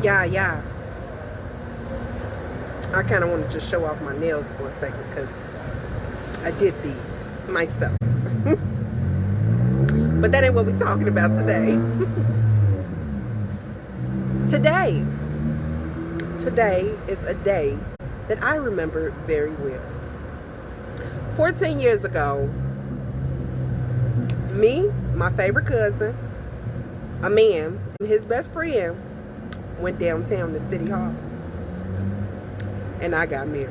Yeah. I kind of want to just show off my nails for a second because I did these myself. But that ain't what we're talking about today. Today is a day that I remember very well. 14 years ago, me, my favorite cousin, a man, and his best friend went downtown to City Hall. And I got married.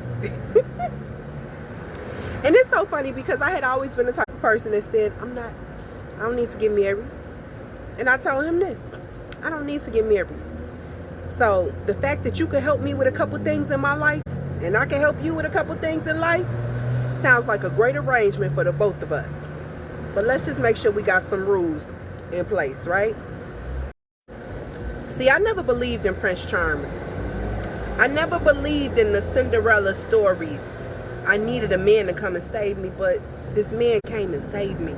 And it's so funny because I had always been the type of person that said, I don't need to get married. And I told him this, I don't need to get married. So the fact that you can help me with a couple things in my life, and I can help you with a couple things in life, sounds like a great arrangement for the both of us. But let's just make sure we got some rules in place, right? See, I never believed in Prince Charming. I never believed in the Cinderella stories. I needed a man to come and save me, but this man came and saved me.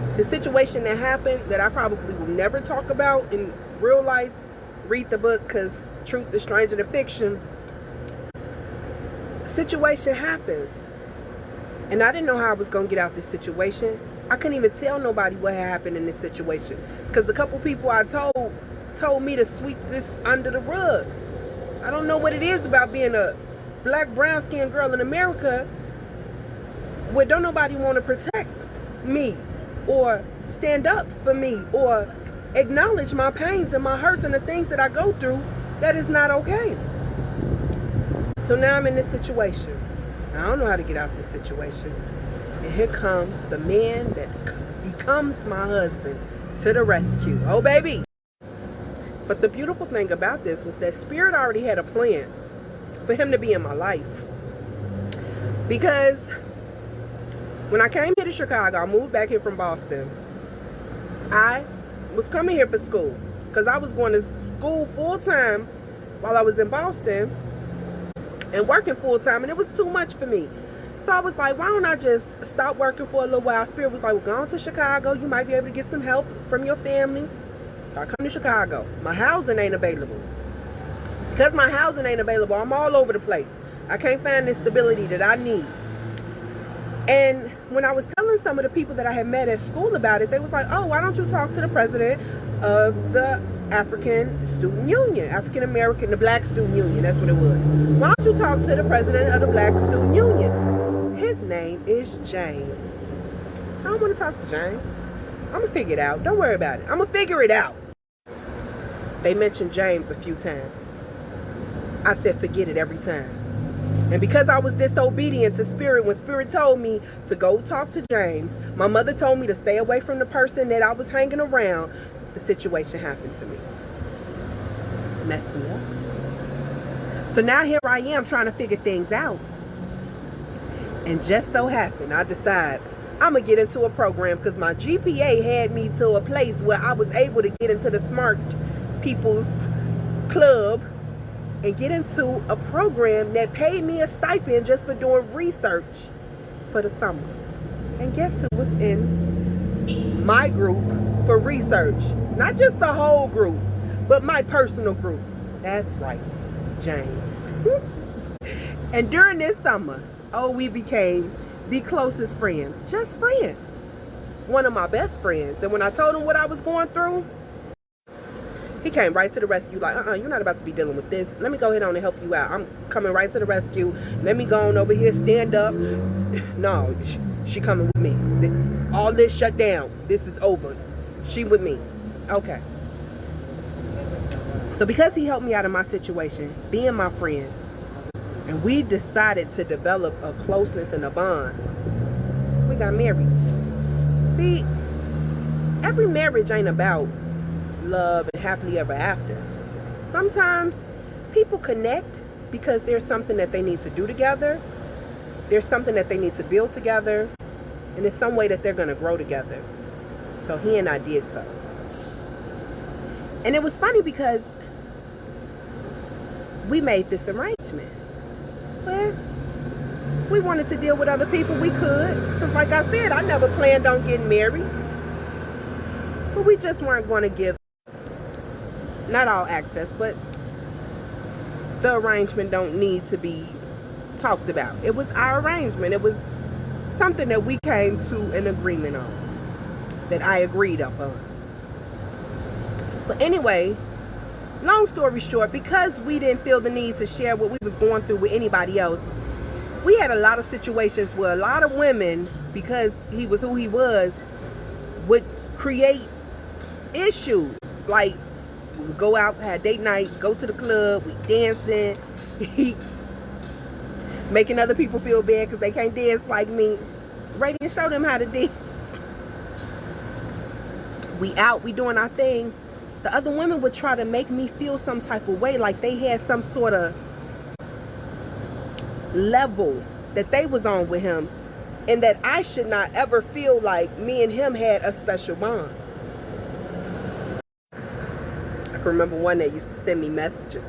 It's a situation that happened that I probably will never talk about in real life. Read the book because truth is stranger than fiction. Situation happened. And I didn't know how I was going to get out this situation. I couldn't even tell nobody what had happened in this situation. Because the couple people I told me to sweep this under the rug. I don't know what it is about being a black, brown-skinned girl in America where don't nobody want to protect me or stand up for me or acknowledge my pains and my hurts and the things that I go through. That is not okay. So now I'm in this situation. I don't know how to get out this situation. And here comes the man that becomes my husband to the rescue. Oh, baby. But the beautiful thing about this was that Spirit already had a plan for him to be in my life. Because when I came here to Chicago, I moved back here from Boston. I was coming here for school because I was going to school full-time while I was in Boston and working full-time, and it was too much for me. So I was like, why don't I just stop working for a little while? Spirit was like, well, go on to Chicago. You might be able to get some help from your family. I come to Chicago. My housing ain't available. Because my housing ain't available, I'm all over the place. I can't find the stability that I need. And when I was telling some of the people that I had met at school about it, they was like, oh, why don't you talk to the president of the African Student Union, African American, the Black Student Union, that's what it was. Why don't you talk to the president of the Black Student Union? His name is James. I don't want to talk to James. I'm going to figure it out. Don't worry about it. I'm going to figure it out. They mentioned James a few times. I said, forget it every time. And because I was disobedient to Spirit, when Spirit told me to go talk to James, my mother told me to stay away from the person that I was hanging around, the situation happened to me. Messed me up. So now here I am trying to figure things out. And just so happened, I decide I'm going to get into a program because my GPA had me to a place where I was able to get into the smart people's club and get into a program that paid me a stipend just for doing research for the summer. And guess who was in my group for research? Not just the whole group, but my personal group. That's right, James. And during this summer, we became the closest friends, just friends. One of my best friends. And when I told him what I was going through, he came right to the rescue, like, you're not about to be dealing with this. Let me go ahead on and help you out. I'm coming right to the rescue. Let me go on over here, stand up. No, she coming with me. All this shut down. This is over. She with me. Okay. So because he helped me out of my situation, being my friend, and we decided to develop a closeness and a bond, we got married. See, every marriage ain't about love and happily ever after. Sometimes people connect because there's something that they need to do together. There's something that they need to build together. And there's some way that they're going to grow together. So he and I did so. And it was funny because we made this arrangement. Well, we wanted to deal with other people, we could. Because like I said, I never planned on getting married. But we just weren't going to give, not all access, but the arrangement don't need to be talked about. It was our arrangement. It was something that we came to an agreement on, that I agreed upon. But anyway, long story short, because we didn't feel the need to share what we was going through with anybody else, we had a lot of situations where a lot of women, because he was who he was, would create issues. Like, we would go out, have date night, go to the club, we dancing, making other people feel bad because they can't dance like me. Ready to show them how to dance. We out, we doing our thing. The other women would try to make me feel some type of way, like they had some sort of level that they was on with him, and that I should not ever feel like me and him had a special bond. I can remember one that used to send me messages.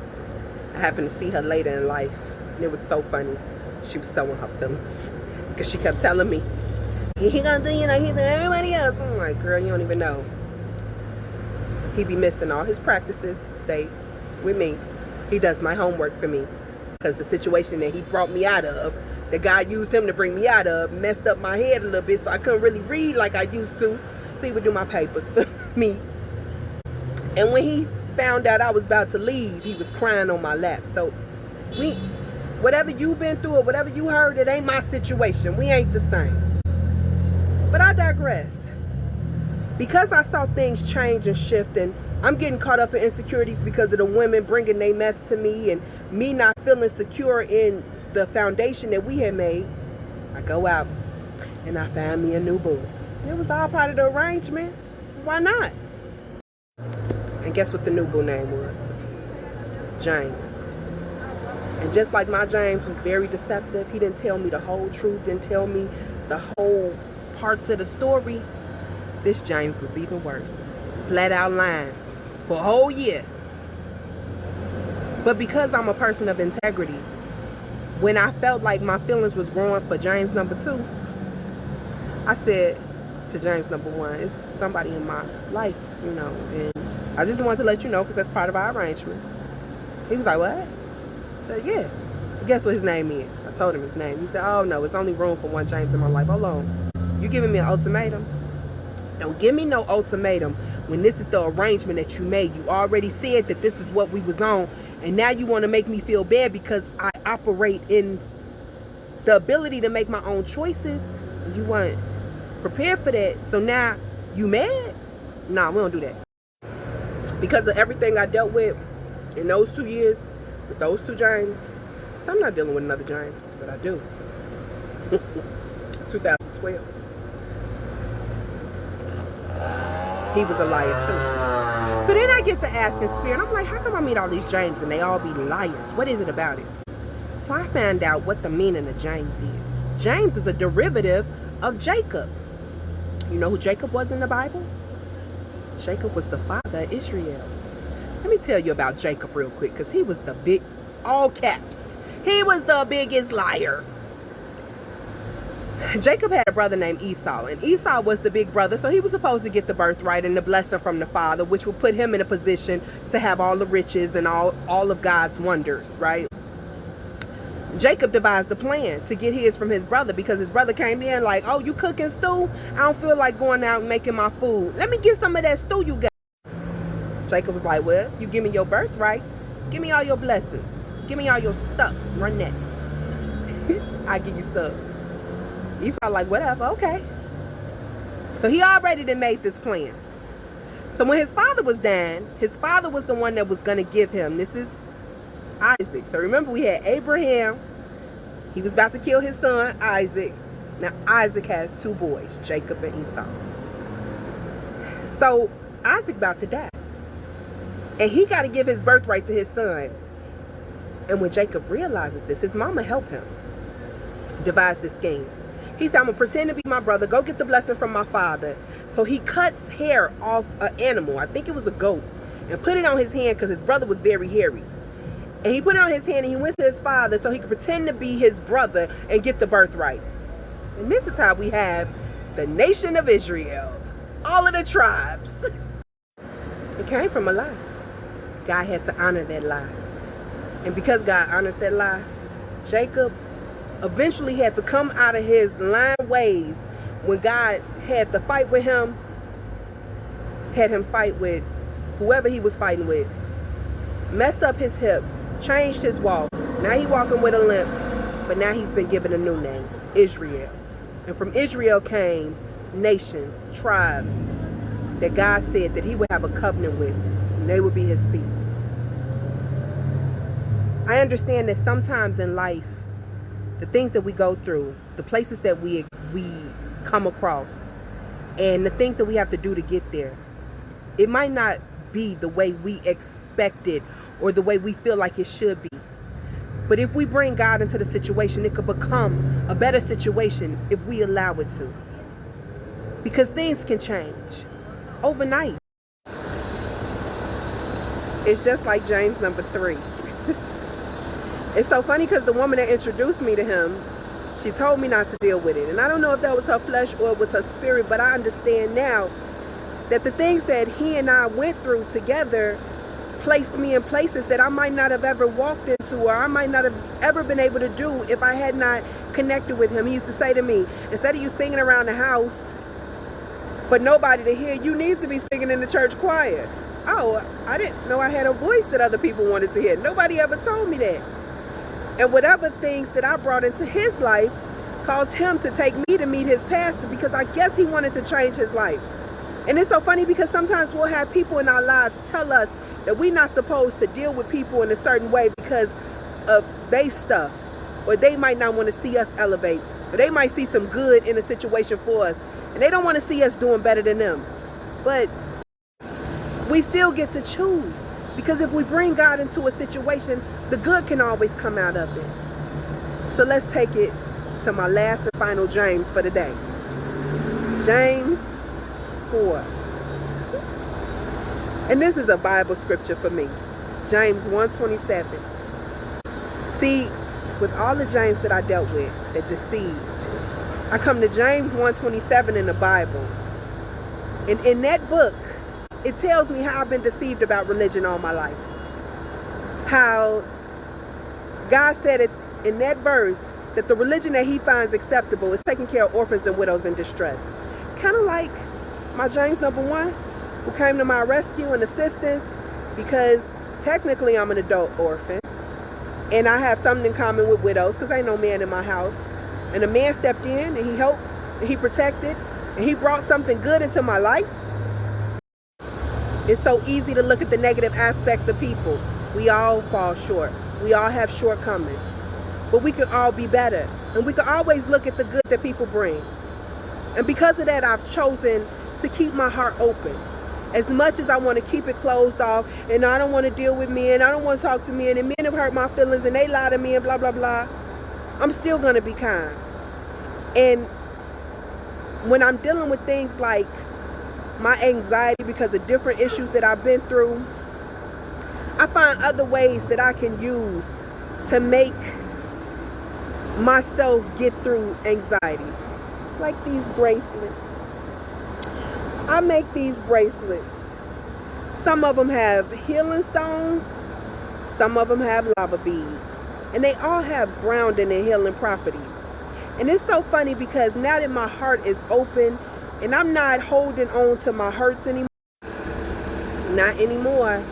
I happened to see her later in life, and it was so funny. She was so in her feelings because she kept telling me, he gonna do, you know, he's everybody else. I'm like, girl, you don't even know. He be missing all his practices to stay with me. He does my homework for me, because the situation that he brought me out of, that God used him to bring me out of, messed up my head a little bit, so I couldn't really read like I used to. So he would do my papers for me. And when he found out I was about to leave, he was crying on my lap. So whatever you've been through or whatever you heard, it ain't my situation. We ain't the same. But I digress. Because I saw things change and shift, and I'm getting caught up in insecurities because of the women bringing their mess to me and me not feeling secure in the foundation that we had made, I go out and I find me a new boo. It was all part of the arrangement. Why not? And guess what the new boo name was? James. And just like my James was very deceptive, he didn't tell me the whole truth, didn't tell me the whole parts of the story. This James was even worse. Flat out lying for a whole year. But because I'm a person of integrity, when I felt like my feelings was growing for James number 2, I said to James number 1, it's somebody in my life, you know, and I just wanted to let you know because that's part of our arrangement. He was like, what? I said, yeah. Guess what his name is? I told him his name. He said, oh no, it's only room for one James in my life. Hold on. You giving me an ultimatum? Don't give me no ultimatum when this is the arrangement that you made. You already said that this is what we was on, and now you want to make me feel bad because I operate in the ability to make my own choices. You weren't prepared for that, so now you mad? Nah, we don't do that. Because of everything I dealt with in those 2 years with those 2 James, so I'm not dealing with another James, but I do. 2012. He was a liar too. So then I get to asking Spirit, I'm like, how come I meet all these James and they all be liars? What is it about it? So I found out what the meaning of James is. James is a derivative of Jacob. You know who Jacob was in the Bible? Jacob was the father of Israel. Let me tell you about Jacob real quick, because he was the big, all caps, he was the biggest liar. Jacob had a brother named Esau, and Esau was the big brother, so he was supposed to get the birthright and the blessing from the father, which would put him in a position to have all the riches and all of God's wonders, right? Jacob devised a plan to get his from his brother, because his brother came in like, oh, you cooking stew? I don't feel like going out and making my food. Let me get some of that stew you got. Jacob was like, well, you give me your birthright, give me all your blessings, give me all your stuff, run that. I give you stuff. Esau like, whatever, okay. So he already done made this plan. So when his father was dying, his father was the one that was going to give him. This is Isaac. So remember, we had Abraham. He was about to kill his son, Isaac. Now Isaac has 2 boys, Jacob and Esau. So Isaac about to die. And he got to give his birthright to his son. And when Jacob realizes this, his mama helped him devise this scheme. He said, I'm going to pretend to be my brother. Go get the blessing from my father. So he cuts hair off an animal. I think it was a goat. And put it on his hand because his brother was very hairy. And he put it on his hand and he went to his father so he could pretend to be his brother and get the birthright. And this is how we have the nation of Israel. All of the tribes. It came from a lie. God had to honor that lie. And because God honored that lie, Jacob eventually had to come out of his lying ways when God had to fight with him, had him fight with whoever he was fighting with, messed up his hip, changed his walk. Now he's walking with a limp, but now he's been given a new name, Israel. And from Israel came nations, tribes that God said that he would have a covenant with, and they would be his people. I understand that sometimes in life, the things that we go through, the places that we come across, and the things that we have to do to get there, it might not be the way we expect it or the way we feel like it should be. But if we bring God into the situation, it could become a better situation if we allow it to. Because things can change overnight. It's just like James 3. It's so funny because the woman that introduced me to him, she told me not to deal with it. And I don't know if that was her flesh or with her spirit, but I understand now that the things that he and I went through together placed me in places that I might not have ever walked into, or I might not have ever been able to do if I had not connected with him. He used to say to me, instead of you singing around the house for nobody to hear, you need to be singing in the church choir. Oh, I didn't know I had a voice that other people wanted to hear. Nobody ever told me that. And whatever things that I brought into his life caused him to take me to meet his pastor, because I guess he wanted to change his life. And it's so funny because sometimes we'll have people in our lives tell us that we're not supposed to deal with people in a certain way because of their stuff, or they might not want to see us elevate, or they might see some good in a situation for us, and they don't want to see us doing better than them. But we still get to choose, because if we bring God into a situation, the good can always come out of it. So let's take it to my last and final James for the day. James 4. And this is a Bible scripture for me. James 1:27. See, with all the James that I dealt with that deceived, I come to James 1:27 in the Bible. And in that book, it tells me how I've been deceived about religion all my life. How God said it in that verse that the religion that he finds acceptable is taking care of orphans and widows in distress. Kind of like my James 1, who came to my rescue and assistance, because technically I'm an adult orphan and I have something in common with widows because ain't no man in my house. And a man stepped in and he helped and he protected and he brought something good into my life. It's so easy to look at the negative aspects of people. We all fall short. We all have shortcomings. But we could all be better. And we could always look at the good that people bring. And because of that, I've chosen to keep my heart open. As much as I want to keep it closed off, and I don't want to deal with men, I don't want to talk to men, and men have hurt my feelings, and they lie to me, and blah, blah, blah, I'm still going to be kind. And when I'm dealing with things like my anxiety because of different issues that I've been through, I find other ways that I can use to make myself get through anxiety. Like these bracelets. I make these bracelets. Some of them have healing stones. Some of them have lava beads. And they all have grounding and healing properties. And it's so funny because now that my heart is open and I'm not holding on to my hurts anymore. Not anymore.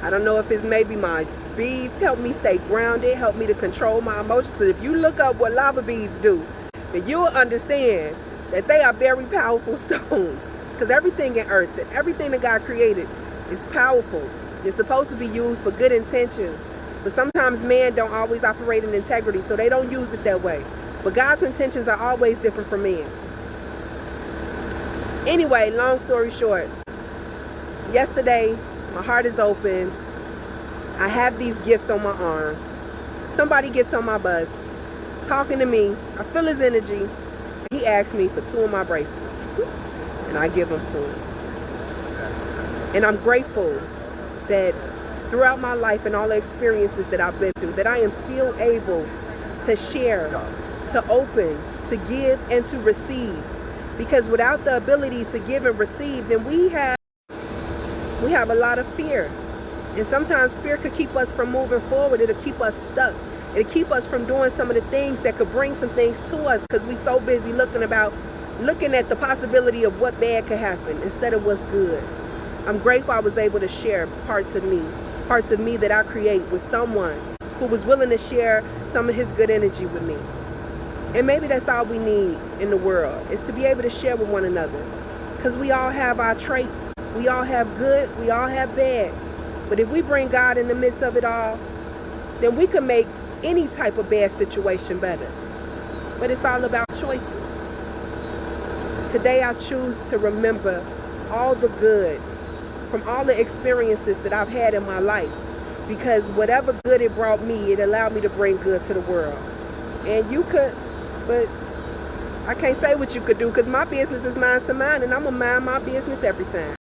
I don't know if it's maybe my beads help me stay grounded, help me to control my emotions. Because if you look up what lava beads do, then you'll understand that they are very powerful stones. Because everything in earth, everything that God created is powerful. It's supposed to be used for good intentions. But sometimes men don't always operate in integrity, so they don't use it that way. But God's intentions are always different from men. Anyway, long story short, yesterday, my heart is open. I have these gifts on my arm. Somebody gets on my bus, talking to me. I feel his energy. He asks me for 2 of my bracelets. And I give them to him. And I'm grateful that throughout my life and all the experiences that I've been through, that I am still able to share, to open, to give, and to receive. Because without the ability to give and receive, then we have a lot of fear. And sometimes fear could keep us from moving forward. It'll keep us stuck. It'll keep us from doing some of the things that could bring some things to us, because we're so busy looking at the possibility of what bad could happen instead of what's good. I'm grateful I was able to share parts of me that I create with someone who was willing to share some of his good energy with me. And maybe that's all we need in the world, is to be able to share with one another. Because we all have our traits. We all have good, we all have bad. But if we bring God in the midst of it all, then we can make any type of bad situation better. But it's all about choices. Today I choose to remember all the good from all the experiences that I've had in my life, because whatever good it brought me, it allowed me to bring good to the world. And you could, but I can't say what you could do, because my business is mine to mine, and I'm going to mind my business every time.